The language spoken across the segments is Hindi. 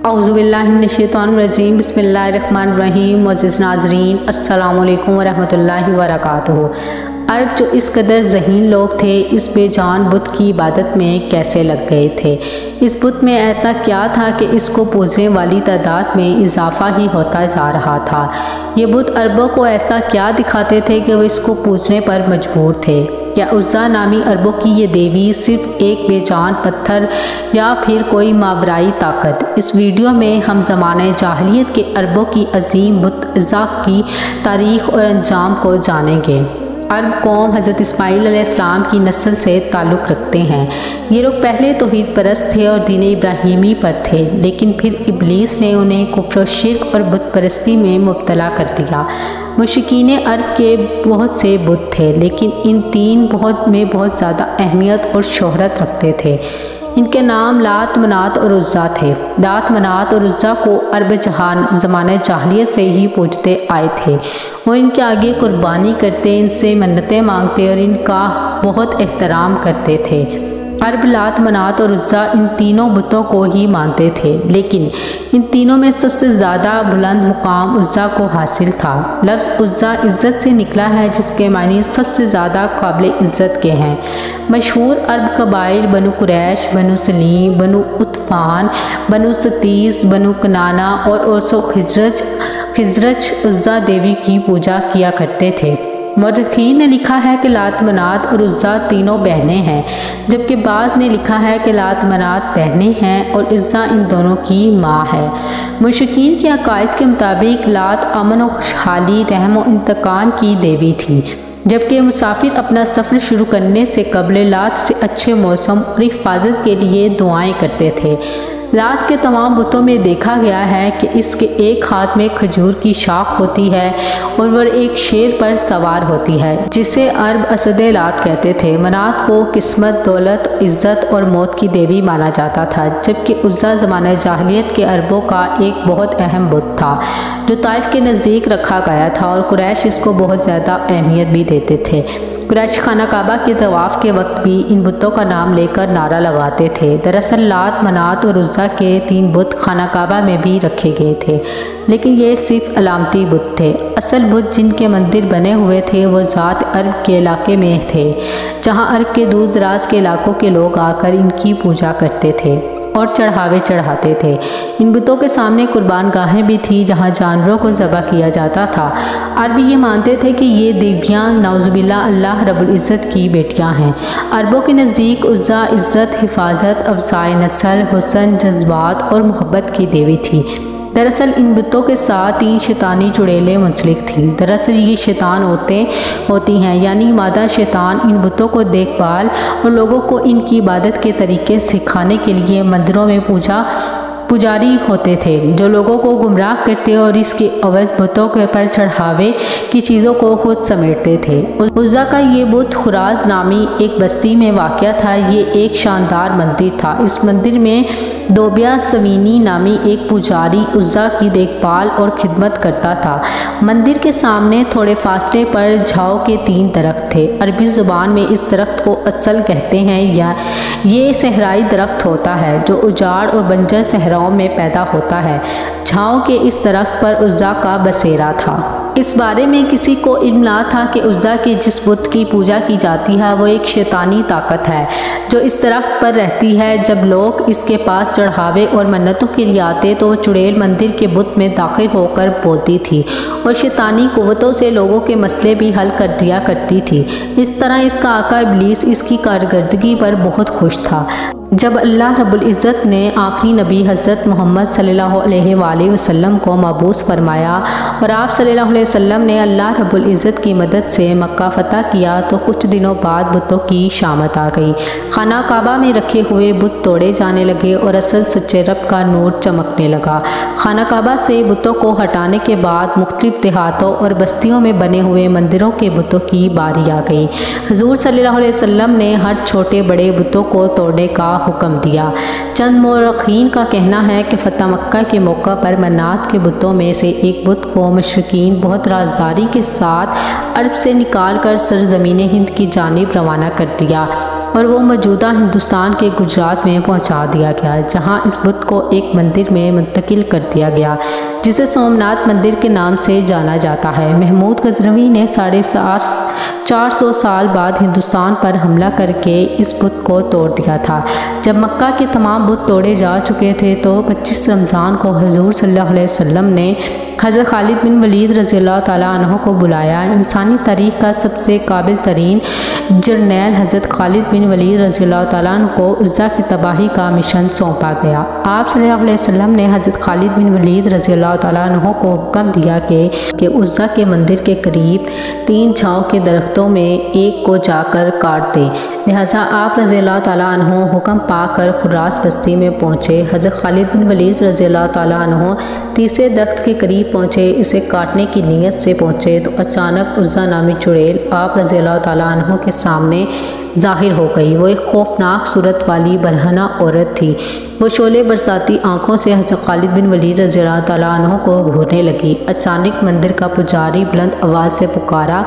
औज़ुबिल्लाहिमिनश्शैतानिर्रजीम बिस्मिल्लाहिर्रहमानिर्रहीम। मुअज़्ज़िज़ नाज़रीन, अस्सलामु अलैकुम वरहमतुल्लाहि वबरकातुहू। अरब जो इस कदर ज़हीन लोग थे, इस बेजान बुत की इबादत में कैसे लग गए थे। इस बुत में ऐसा क्या था कि इसको पूजने वाली तादाद में इजाफा ही होता जा रहा था। ये बुत अरबों को ऐसा क्या दिखाते थे कि वो इसको पूजने पर मजबूर थे। क्या उज़्ज़ा नामी अरबों की ये देवी सिर्फ एक बेजान पत्थर या फिर कोई मावराई ताकत। इस वीडियो में हम ज़माने जाहिलियत के अरबों की अजीम बुत उज़्ज़ा की तारीख़ और अंजाम को जानेंगे। अरब कौम हज़रत इस्माईल अलैहिस्सलाम की नस्ल से ताल्लुक़ रखते हैं। ये लोग पहले तौहीद परस्त थे और दीन इब्राहीमी पर थे, लेकिन फिर इब्लीस ने उन्हें कुफ्र शिर्क और बुत परस्ती में मुब्तला कर दिया। मुशरिकीन अरब के बहुत से बुत थे, लेकिन इन तीन बहुत ज़्यादा अहमियत और शोहरत रखते थे। इनके नाम लात, मनात और उज़्ज़ा थे। लात, मनात और उज़्ज़ा को अरब जहान ज़माने जाहिलियत से ही पूजते आए थे। वो इनके आगे कुर्बानी करते, इनसे मन्नतें मांगते और इनका बहुत एहतराम करते थे। अरब लात, मनात और उज़्ज़ा इन तीनों बुतों को ही मानते थे, लेकिन इन तीनों में सबसे ज़्यादा बुलंद मुकाम उज़्ज़ा को हासिल था। लफ्ज़ उज़्ज़ा इज़्ज़त से निकला है, जिसके मानी सबसे ज़्यादा काबिल इज़्ज़त के हैं। मशहूर अरब कबाइल बनु कुरैश, बनु सलीम, बनु उत्फ़ान, बनु सतीस, बनु कनाना और ओसो खिजरज उज़्ज़ा देवी की पूजा किया करते थे। मुर्रखीन ने लिखा है कि लात, मनात और उज़्ज़ा तीनों बहनें हैं, जबकि बाज़ ने लिखा है कि लात, मनात बहनें हैं और उज़्ज़ा इन दोनों की माँ है। मुशरिकीन के अकायद के मुताबिक लात अमन और खुशहाली, रहम और इंतकाम की देवी थी, जबकि मुसाफिर अपना सफ़र शुरू करने से कबल लात से अच्छे मौसम और हिफाजत के लिए दुआएं करते थे। लात के तमाम बुतों में देखा गया है कि इसके एक हाथ में खजूर की शाख होती है और वह एक शेर पर सवार होती है, जिसे अरब असद लात कहते थे। मनात को किस्मत, दौलत, इज़्ज़त और मौत की देवी माना जाता था, जबकि उज़्ज़ा ज़माने जाहिलियत के अरबों का एक बहुत अहम बुत था, जो ताइफ के नज़दीक रखा गया था और कुरैश इसको बहुत ज़्यादा अहमियत भी देते थे। कुरैश खाना काबा के तवाफ़ के वक्त भी इन बुतों का नाम लेकर नारा लगाते थे। दरअसल लात, मनात और उज़्ज़ा के तीन बुत खाना काबा में भी रखे गए थे, लेकिन ये सिर्फ अलामती बुत थे। असल बुत जिनके मंदिर बने हुए थे वो ज़ात अरब के इलाके में थे, जहाँ अरब के दूर दराज के इलाकों के लोग आकर इनकी पूजा करते थे और चढ़ावे चढ़ाते थे। इन बुतों के सामने कुर्बान गाहें भी थी, जहाँ जानवरों को ज़बह किया जाता था। अरबी ये मानते थे कि ये देवियाँ नाउज़ुबिल्लाह अल्लाह रब्बुल इज़्ज़त की बेटियाँ हैं। अरबों के नज़दीक उज़्ज़ा इज़्ज़त, हिफाजत, अफ़ज़ाए नस्ल, हुस्न, जज्बात और मोहब्बत की देवी थी। दरअसल इन बुतों के साथ तीन शैतानी चुड़ैलें मुंसलिक थीं। दरअसल ये शैतान औरतें होती हैं, यानी मादा शैतान इन बुतों को देखभाल और लोगों को इनकी इबादत के तरीके सिखाने के लिए मंदिरों में पुजारी होते थे, जो लोगों को गुमराह करते और इसके अवज़ बुतों के पर चढ़ावे की चीज़ों को खुद समेटते थे। उज़्ज़ा का ये बुत खुराज नामी एक बस्ती में वाक़या था। ये एक शानदार मंदिर था। इस मंदिर में दोबिया समीनी नामी एक पुजारी उज़्ज़ा की देखभाल और खिदमत करता था। मंदिर के सामने थोड़े फासले पर झाओ के तीन दरख्त थे। अरबी ज़ुबान में इस दरख्त को असल कहते हैं, या ये सहराई दरख्त होता है जो उजाड़ और बंजर सहराओं में पैदा होता है। झाओ के इस दरख्त पर उज़्ज़ा का बसेरा था। इस बारे में किसी को इल्म ना था कि उज़्ज़ा के जिस बुत की पूजा की जाती है वो एक शैतानी ताकत है, जो इस दरख्त पर रहती है। जब लोग इसके पास चढ़ावे और मन्नतों के लिए आते तो वो चुड़ैल मंदिर के बुत में दाखिल होकर बोलती थी और शैतानी कुव्वतों से लोगों के मसले भी हल कर दिया करती थी। इस तरह इसका आका इब्लीस इसकी कारकर्दगी पर बहुत खुश था। जब अल्लाह रब्बुल इज़्ज़त ने आखिरी नबी हज़रत मोहम्मद सल्लल्लाहु अलैहि वसल्लम को मबूस फरमाया और आप सल्लल्लाहु अलैहि वसल्लम ने अल्लाह रब्बुल इज़्ज़त की मदद से मक्का फ़तह किया, तो कुछ दिनों बाद बुतों की शामत आ गई। खाना काबा में रखे हुए बुत तोड़े जाने लगे और असल सच्चे रब का नूर चमकने लगा। खाना काबा से बुतों को हटाने के बाद मुख्तलिफ देहातों और बस्तियों में बने हुए मंदिरों के बुतों की बारी आ गई। हुज़ूर सल्लल्लाहु अलैहि वसल्लम ने हर छोटे बड़े बुतों को तोड़ने का हुक्म दिया। चंद मुर्रखीन का कहना है कि फ़तह मक्का के मौका पर मन्नात के बुतों में से एक बुत को मुशरिकीन बहुत राजदारी के साथ अरब से निकाल कर सरज़मीन हिंद की जानिब रवाना कर दिया। और वो मौजूदा हिंदुस्तान के गुजरात में पहुंचा दिया गया, जहां इस बुत को एक मंदिर में मुंतकिल कर दिया गया जिसे सोमनाथ मंदिर के नाम से जाना जाता है। महमूद गजनवी ने 450 साल बाद हिंदुस्तान पर हमला करके इस बुत को तोड़ दिया था। जब मक्का के तमाम बुत तोड़े जा चुके थे तो 25 रमज़ान को हुजूर सल्लल्लाहु अलैहि वसल्लम ने हज़रत खालिद बिन वलीद रज़ियल्लाहु ताला अन्हु को बुलाया। इंसानी तारीख़ का सबसे काबिल तरीन जर्नैल हज़रत खालिद बिन वलीद रज़ियल्लाहु ताला अन्हु को उज़्ज़ा की तबाही का मिशन सौंपा गया। आप सल्लल्लाहु अलैहि वसल्लम ने हज़रत खालिद बिन वलीद रज़ियल्लाहु ताला अन्हु को हुक्म दिया कि उज़्ज़ा के मंदिर के करीब 3 छाँव के दरख्तों में एक को जाकर काट दे। लिहाजा आप रज़ियल्लाहु ताला अन्हु हुक्म पाकर खुर्रास बस्ती में पहुँचे। हज़रत खालिद बिन वलीद रज़ियल्लाहु ताला अन्हु तीसरे दरख्त के करीब पहुँचे। इसे काटने की नीयत से पहुँचे तो अचानक उज़्ज़ा नामी चुड़ैल आप रज़ियल्लाहु ताला अन्हु के सामने ज़ाहिर हो गई। वो एक खौफनाक सूरत वाली बरहना औरत थी। वो शोले बरसाती आंखों से हज़रत खालिद बिन वलीद रज़ियल्लाहु ताला अन्हु को घूरने लगी। अचानक मंदिर का पुजारी बुलंद आवाज़ से पुकारा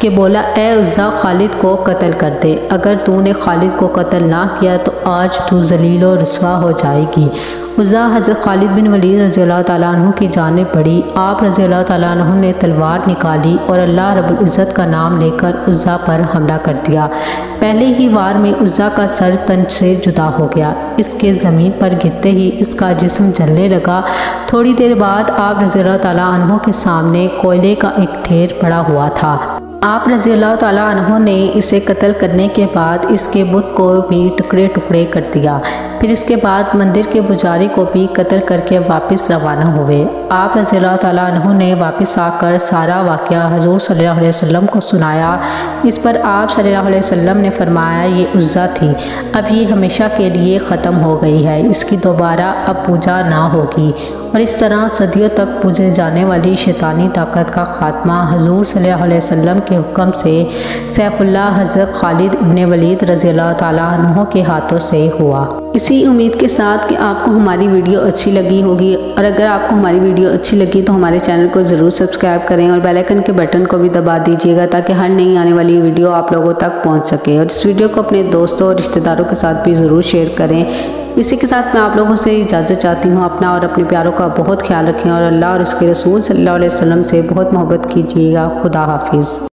कि बोला, ए उज़्ज़ा, खालिद को कत्ल कर दे। अगर तूने खालिद को कत्ल ना किया तो आज तू जलील और रुसवा हो जाएगी। उज़्ज़ा हज़रत खालिद बिन वलीद रज़ियल्लाहु ताला अन्हु की जानिब बढ़ी। आप रज़ियल्लाहु ताला अन्हु ने तलवार निकाली और अल्लाह रब्बुल इज़्ज़त का नाम लेकर उज़्ज़ा पर हमला कर दिया। पहले ही वार में उज़्ज़ा का सर तन से जुदा हो गया। इसके ज़मीन पर गिरते ही इसका जिस्म जलने लगा। थोड़ी देर बाद आप रज़ियल्लाहु ताला अन्हु के सामने कोयले का एक ढेर पड़ा हुआ था। आप रज़ियल्लाहु ताला अन्हु ने इसे कत्ल करने के बाद इसके बुत को भी टुकड़े टुकड़े कर दिया। फिर इसके बाद मंदिर के पुजारी को भी कत्ल करके वापस रवाना हुए। आप रज़ियल्लाहु ताला अन्हु ने वापस आकर सारा वाक़या हुज़ूर सल्लल्लाहु अलैहि वसल्लम को सुनाया। इस पर आप सल्लल्लाहु अलैहि वसल्लम ने फरमाया, ये उज़्ज़ा थी, अब ये हमेशा के लिए ख़त्म हो गई है, इसकी दोबारा अब पूजा ना होगी। और इस तरह सदियों तक पूजे जाने वाली शैतानी ताकत का खात्मा हुज़ूर सल्लल्लाहु अलैहि वसल्लम के हुक्म से सैफुल्लाह हज़रत खालिद इब्न वलीद रज़ियल्लाहु ताला अन्हु के हाथों से हुआ। इसी उम्मीद के साथ कि आपको हमारी वीडियो अच्छी लगी होगी, और अगर आपको हमारी वीडियो अच्छी लगी तो हमारे चैनल को ज़रूर सब्सक्राइब करें और बेल आइकन के बटन को भी दबा दीजिएगा ताकि हर नई आने वाली वीडियो आप लोगों तक पहुंच सके। और इस वीडियो को अपने दोस्तों और रिश्तेदारों के साथ भी ज़रूर शेयर करें। इसी के साथ मैं आप लोगों से इजाज़त चाहती हूँ। अपना और अपने प्यारों का बहुत ख्याल रखें और अल्लाह और उसके रसूल सल्लल्लाहु अलैहि वसल्लम से बहुत मोहब्बत कीजिएगा। खुदा हाफिज़।